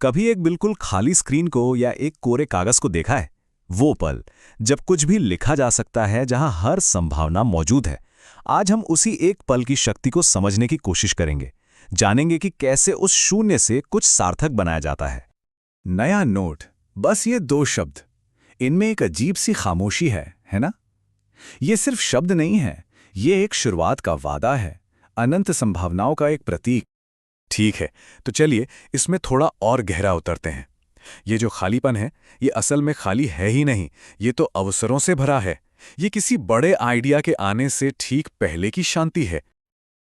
कभी एक बिल्कुल खाली स्क्रीन को या एक कोरे कागज को देखा है? वो पल जब कुछ भी लिखा जा सकता है, जहां हर संभावना मौजूद है। आज हम उसी एक पल की शक्ति को समझने की कोशिश करेंगे। जानेंगे कि कैसे उस शून्य से कुछ सार्थक बनाया जाता है। नया नोट, बस ये दो शब्द। इनमें एक अजीब सी खामोशी है ना? ये सिर्फ शब्द नहीं है, ये एक शुरुआत का वादा है, अनंत संभावनाओं का एक प्रतीक। ठीक है, तो चलिए इसमें थोड़ा और गहरा उतरते हैं। ये जो खालीपन है, ये असल में खाली है ही नहीं, ये तो अवसरों से भरा है। ये किसी बड़े आइडिया के आने से ठीक पहले की शांति है।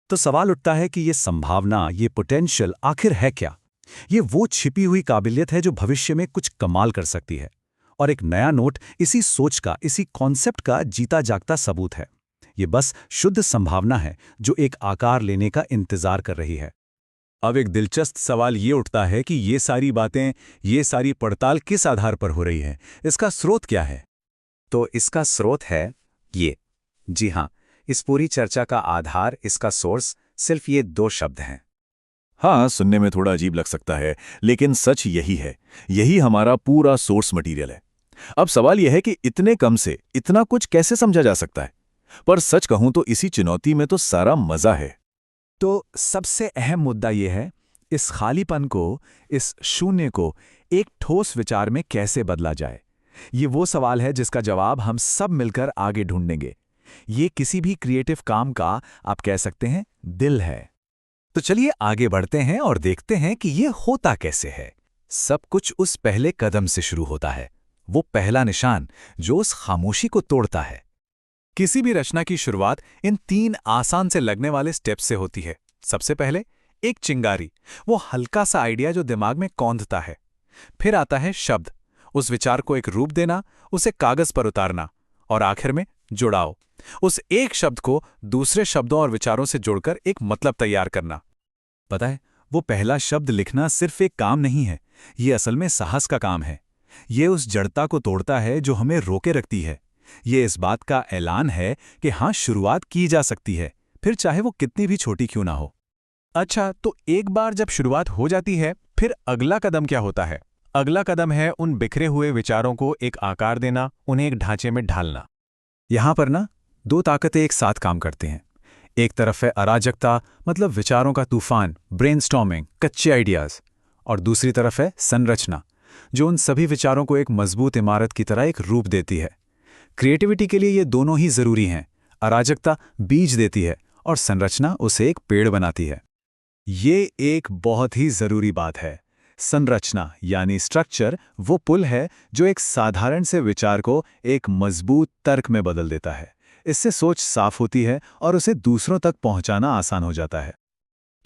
तो सवाल उठता है कि ये संभावना, ये पोटेंशियल आखिर है क्या? ये वो छिपी हुई काबिलियत है जो भविष्य में कुछ कमाल कर सकती है। और एक नया नोट इसी सोच का, इसी कॉन्सेप्ट का जीता जागता सबूत है। ये बस शुद्ध संभावना है जो एक आकार लेने का इंतजार कर रही है। अब एक दिलचस्प सवाल ये उठता है कि ये सारी बातें, ये सारी पड़ताल किस आधार पर हो रही है? इसका स्रोत क्या है? तो इसका स्रोत है ये। जी हाँ, इस पूरी चर्चा का आधार, इसका सोर्स सिर्फ ये दो शब्द हैं। हाँ, सुनने में थोड़ा अजीब लग सकता है, लेकिन सच यही है। यही हमारा पूरा सोर्स मटेरियल है। अब सवाल यह है कि इतने कम से इतना कुछ कैसे समझा जा सकता है? पर सच कहूं तो इसी चुनौती में तो सारा मजा है। तो सबसे अहम मुद्दा यह है, इस खालीपन को, इस शून्य को एक ठोस विचार में कैसे बदला जाए। ये वो सवाल है जिसका जवाब हम सब मिलकर आगे ढूंढेंगे। ये किसी भी क्रिएटिव काम का, आप कह सकते हैं, दिल है। तो चलिए आगे बढ़ते हैं और देखते हैं कि ये होता कैसे है। सब कुछ उस पहले कदम से शुरू होता है, वो पहला निशान जो उस खामोशी को तोड़ता है। किसी भी रचना की शुरुआत इन 3 आसान से लगने वाले स्टेप्स से होती है। सबसे पहले एक चिंगारी, वो हल्का सा आइडिया जो दिमाग में कौंधता है। फिर आता है शब्द, उस विचार को एक रूप देना, उसे कागज पर उतारना। और आखिर में जुड़ाव, उस एक शब्द को दूसरे शब्दों और विचारों से जोड़कर एक मतलब तैयार करना। पता है, वो पहला शब्द लिखना सिर्फ एक काम नहीं है, ये असल में साहस का काम है। ये उस जड़ता को तोड़ता है जो हमें रोके रखती है। ये इस बात का ऐलान है कि हाँ, शुरुआत की जा सकती है, फिर चाहे वो कितनी भी छोटी क्यों ना हो। अच्छा, तो एक बार जब शुरुआत हो जाती है, फिर अगला कदम क्या होता है? अगला कदम है उन बिखरे हुए विचारों को एक आकार देना, उन्हें एक ढांचे में ढालना। यहां पर ना, 2 ताकतें एक साथ काम करते हैं। एक तरफ है अराजकता, मतलब विचारों का तूफान, ब्रेनस्टॉर्मिंग, कच्चे आइडियाज। और दूसरी तरफ है संरचना, जो उन सभी विचारों को एक मजबूत इमारत की तरह एक रूप देती है। क्रिएटिविटी के लिए ये दोनों ही जरूरी हैं। अराजकता बीज देती है और संरचना उसे एक पेड़ बनाती है। ये एक बहुत ही जरूरी बात है। संरचना यानी स्ट्रक्चर वो पुल है जो एक साधारण से विचार को एक मजबूत तर्क में बदल देता है। इससे सोच साफ होती है और उसे दूसरों तक पहुंचाना आसान हो जाता है।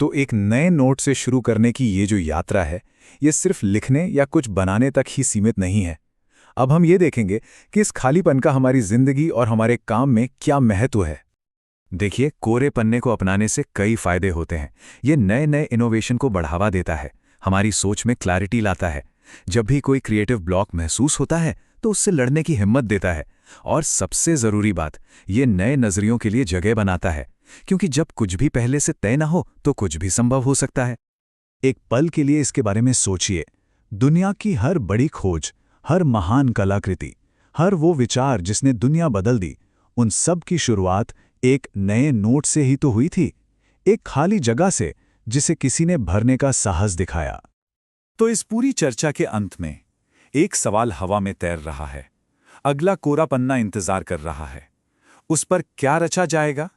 तो एक नए नोट से शुरू करने की ये जो यात्रा है, ये सिर्फ लिखने या कुछ बनाने तक ही सीमित नहीं है। अब हम ये देखेंगे कि इस खालीपन का हमारी जिंदगी और हमारे काम में क्या महत्व है। देखिए, कोरे पन्ने को अपनाने से कई फायदे होते हैं। ये नए नए इनोवेशन को बढ़ावा देता है, हमारी सोच में क्लैरिटी लाता है। जब भी कोई क्रिएटिव ब्लॉक महसूस होता है तो उससे लड़ने की हिम्मत देता है। और सबसे ज़रूरी बात, ये नए नज़रियों के लिए जगह बनाता है, क्योंकि जब कुछ भी पहले से तय ना हो तो कुछ भी संभव हो सकता है। एक पल के लिए इसके बारे में सोचिए। दुनिया की हर बड़ी खोज, हर महान कलाकृति, हर वो विचार जिसने दुनिया बदल दी, उन सब की शुरुआत एक नए नोट से ही तो हुई थी। एक खाली जगह से जिसे किसी ने भरने का साहस दिखाया। तो इस पूरी चर्चा के अंत में एक सवाल हवा में तैर रहा है। अगला कोरा पन्ना इंतजार कर रहा है। उस पर क्या रचा जाएगा?